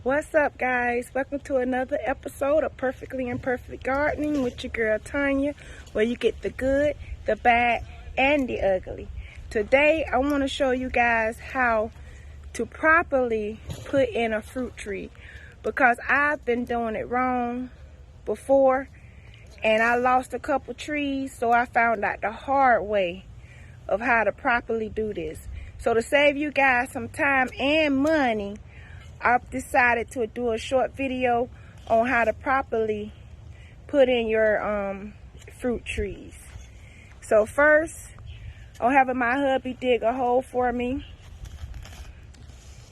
What's up, guys? Welcome to another episode of Perfectly Imperfect Gardening with your girl Tanya, where you get the good, the bad, and the ugly. Today I want to show you guys how to properly put in a fruit tree, because I've been doing it wrong before and I lost a couple trees, so I found out the hard way of how to properly do this. So to save you guys some time and money, I've decided to do a short video on how to properly put in your fruit trees. So first, I'm having my hubby dig a hole for me.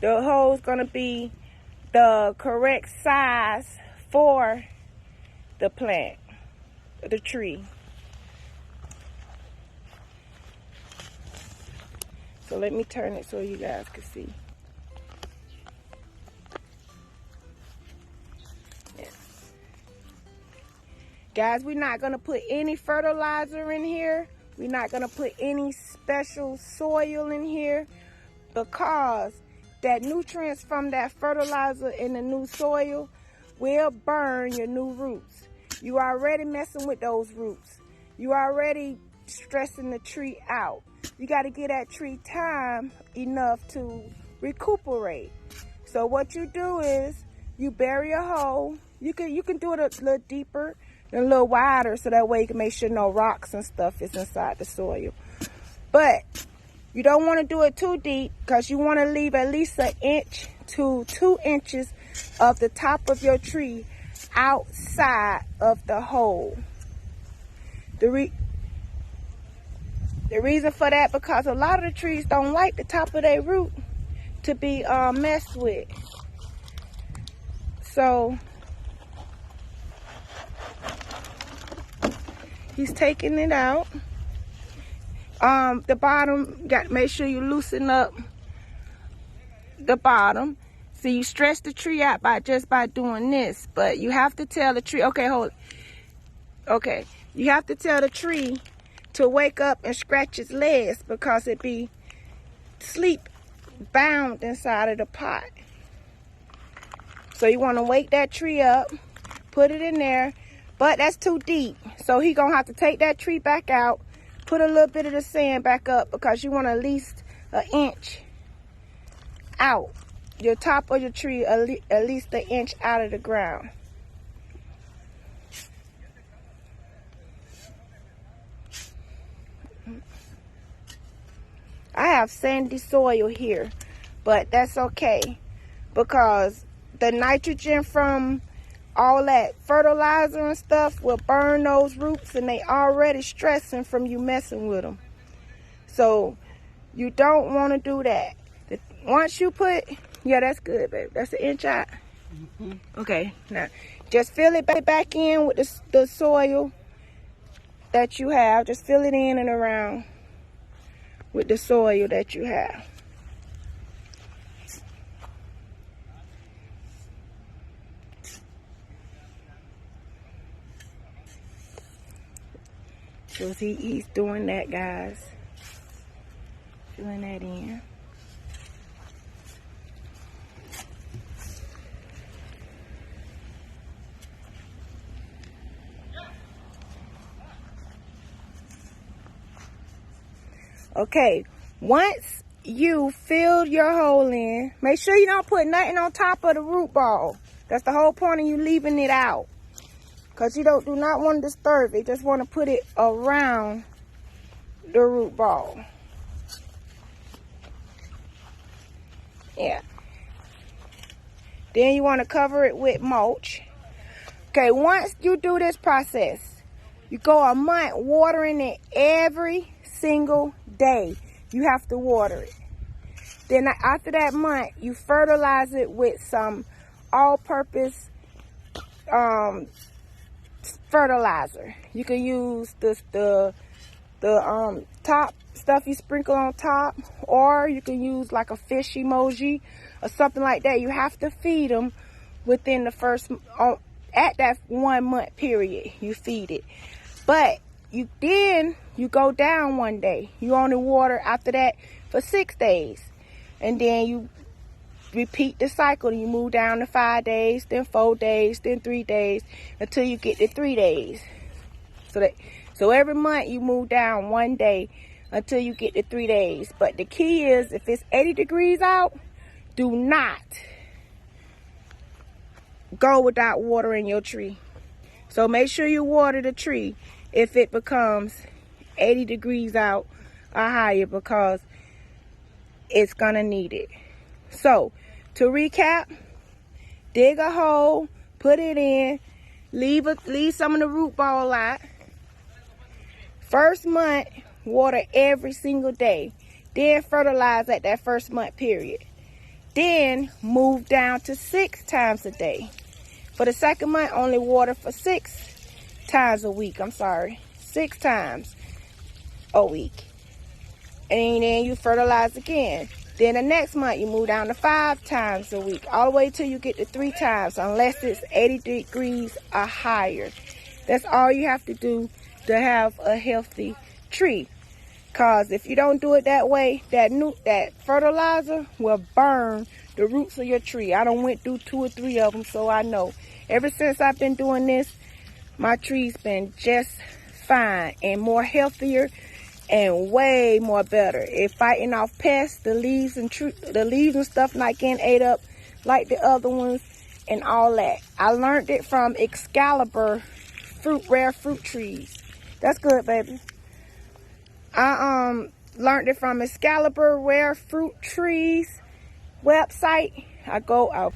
The hole's gonna be the correct size for the plant, the tree. So let me turn it so you guys can see. Guys, we're not going to put any fertilizer in here. We're not going to put any special soil in here, because that nutrients from that fertilizer in the new soil will burn your new roots. You already messing with those roots. You already stressing the tree out. You got to give that tree time enough to recuperate. So what you do is you bury a hole. You can do it a little deeper and a little wider, so that way you can make sure no rocks and stuff is inside the soil. But you don't want to do it too deep, because you want to leave at least 1 inch to 2 inches of the top of your tree outside of the hole. The reason for that, because a lot of the trees don't like the top of their root to be messed with. So he's taking it out. The bottom, make sure you loosen up the bottom. So you stretch the tree out by doing this, but you have to tell the tree, okay, hold it. Okay, you have to tell the tree to wake up and scratch its legs, because it be sleep bound inside of the pot. So you want to wake that tree up, put it in there. But that's too deep, so he gonna have to take that tree back out, put a little bit of the sand back up, because you want at least 1 inch out. Your top of your tree at least 1 inch out of the ground. I have sandy soil here, but that's okay, because the nitrogen from all that fertilizer and stuff will burn those roots, and they already stressing from you messing with them. So you don't want to do that. Once you put, yeah, that's good, baby. That's 1 inch out. Okay, now just fill it back in with the soil that you have. Just fill it in and around with the soil that you have. So he's doing that, guys. Filling that in. Okay, once you fill your hole in, make sure you don't put nothing on top of the root ball. That's the whole point of you leaving it out, because you do not want to disturb it. Just want to put it around the root ball. Yeah. Then you want to cover it with mulch. Okay, once you do this process, you go a month watering it every single day. You have to water it. Then after that month, you fertilize it with some all-purpose fertilizer. You can use the top stuff you sprinkle on top, or you can use like a fish emoji or something like that. You have to feed them within the first, at that 1 month period, you feed it. But you go down one day. You only water after that for 6 days. And then you repeat the cycle. You move down to 5 days, then 4 days, then 3 days, until you get to 3 days. So every month you move down 1 day until you get to 3 days. But the key is, if it's 80 degrees out, do not go without watering your tree. So make sure you water the tree if it becomes 80 degrees out or higher, because it's gonna need it. So to recap, dig a hole, put it in, leave some of the root ball out. First month, water every single day. Then fertilize at that first month period. Then move down to 6 times a day. For the second month, only water for 6 times a week. 6 times a week. And then you fertilize again. Then the next month, you move down to 5 times a week, all the way till you get to 3 times, unless it's 80 degrees or higher. That's all you have to do to have a healthy tree. Because if you don't do it that way, that fertilizer will burn the roots of your tree. I done went through 2 or 3 of them, so I know. Ever since I've been doing this, my tree's been just fine and more healthier and way more better. It fighting off pests, the leaves and stuff not getting ate up like the other ones and all that. I learned it from Excalibur rare fruit trees. That's good, baby. I learned it from Excalibur rare fruit trees website. I go out.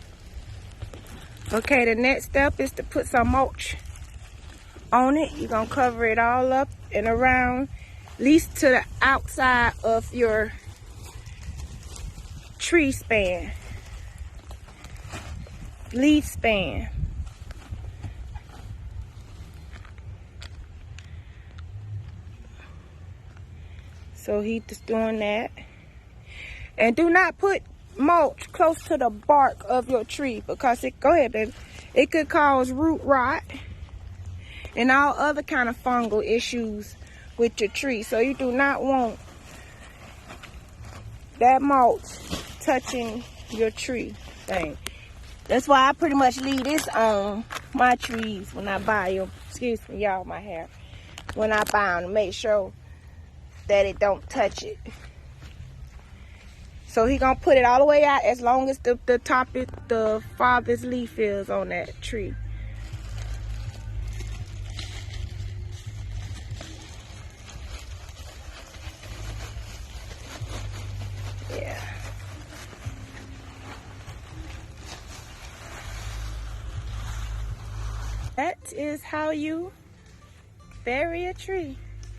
Okay, the next step is to put some mulch on it. You're gonna cover it all up and around, at least to the outside of your tree span, leaf span. So he's just doing that. And do not put mulch close to the bark of your tree, because go ahead, baby. It could cause root rot and all other kind of fungal issues with your tree. So you do not want that mulch touching your tree thing. That's why I pretty much leave this on my trees when I buy them. Excuse me, y'all, my hair. When I buy them, to make sure that it don't touch it. So he gonna put it all the way out as long as the farthest leaf is on that tree. Yeah. That is how you bury a tree.